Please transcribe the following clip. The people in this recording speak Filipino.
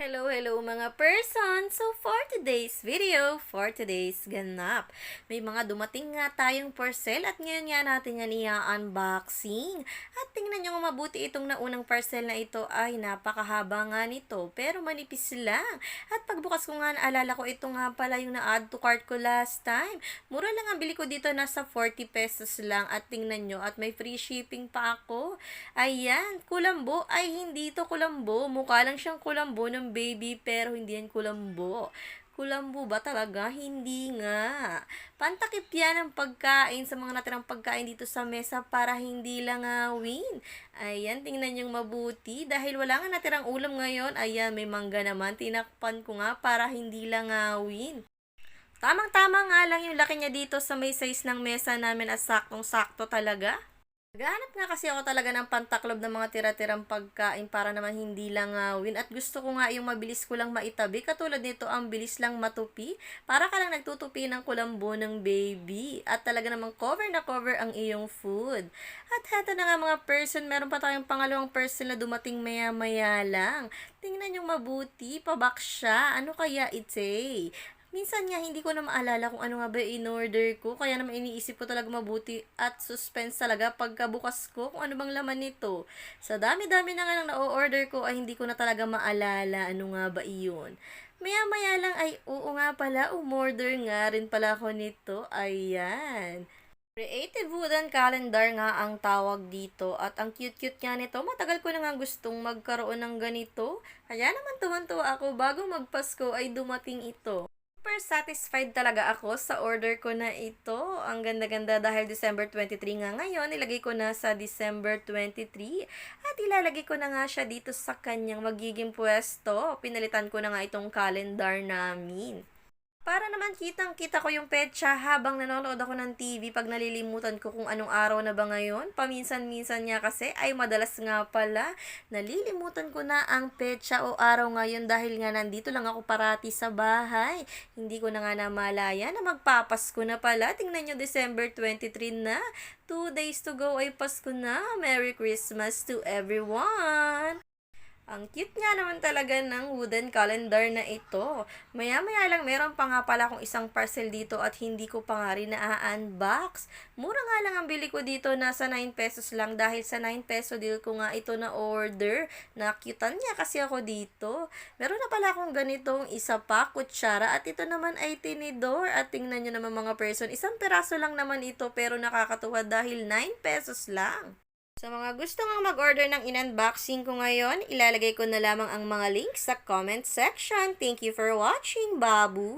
Hello mga person! So for today's video, for today's ganap, may mga dumating nga tayong parcel at ngayon nga natin yan i-unboxing. At tingnan nyo nga mabuti itong naunang parcel na ito ay napakahaba nga nito pero manipis lang. At pagbukas ko nga naalala ko ito nga pala yung na-add to cart ko last time. Mura lang ang bili ko dito, nasa 40 pesos lang at tingnan nyo at may free shipping pa ako. Ayan, kulambo ay hindi to kulambo. Mukha lang siyang kulambo ng baby pero hindi yan kulambo. Kulambo ba talaga? Hindi nga. Pantakip yan ang pagkain sa mga natirang pagkain dito sa mesa para hindi langawin. Ayan, tingnan yung mabuti. Dahil wala nga natirang ulam ngayon, ayan, may mangga naman. Tinakpan ko nga para hindi langawin. Tamang-tama nga lang yung laki niya dito sa may size ng mesa namin at saktong-sakto talaga. Naghahanap nga kasi ako talaga ng pantaklob ng mga tira-tirang pagkain para naman hindi langawin at gusto ko nga yung mabilis ko lang maitabi. Katulad nito, ang bilis lang matupi para ka lang nagtutupi ng kulambo ng baby at talaga namang cover na cover ang iyong food. At heto na nga mga person, meron pa tayong pangalawang person na dumating maya-maya lang. Tingnan yung mabuti, pabox siya. Ano kaya ite? Minsan nga hindi ko na maalala kung ano nga ba in-order ko, kaya naman iniisip ko talaga mabuti at suspense talaga pagkabukas ko kung ano bang laman nito. Sa dami-dami na nga nang na-order ko ay hindi ko na talaga maalala ano nga ba iyon. Maya-maya lang ay oo nga pala, umorder nga rin pala ako nito. Ayan. Creative wooden calendar nga ang tawag dito at ang cute-cute nga nito. Matagal ko na nga gustong magkaroon ng ganito. Kaya naman tuwan-tuwa ako bago magpasko ay dumating ito. Super satisfied talaga ako sa order ko na ito. Ang ganda-ganda dahil December 23 nga ngayon. Ilagay ko na sa December 23. At ilalagay ko na nga siya dito sa kanyang magiging pwesto. Pinalitan ko na nga itong calendar namin. Para naman kitang-kita ko yung petsa habang nanonood ako ng TV pag nalilimutan ko kung anong araw na ba ngayon. Paminsan-minsan niya kasi ay madalas nga pala nalilimutan ko na ang petsa o araw ngayon dahil nga nandito lang ako parati sa bahay. Hindi ko na nga namalaya na magpapasko na pala. Tingnan nyo, December 23 na. 2 days to go ay Pasko na. Merry Christmas to everyone! Ang cute nga naman talaga ng wooden calendar na ito. Maya-maya lang meron pa nga pala akong isang parcel dito at hindi ko pa nga rin na-unbox. Mura nga lang ang bili ko dito, nasa 9 pesos lang dahil sa 9 peso deal ko nga ito na order. Nakyutan niya kasi ako dito. Meron na pala akong ganitong isa pa, kutsara at ito naman ay tinidor at tingnan nyo naman mga person. Isang peraso lang naman ito pero nakakatuwa dahil 9 pesos lang. Sa mga gusto nga mag-order ng in-unboxing ko ngayon, ilalagay ko na lamang ang mga links sa comment section. Thank you for watching, babu!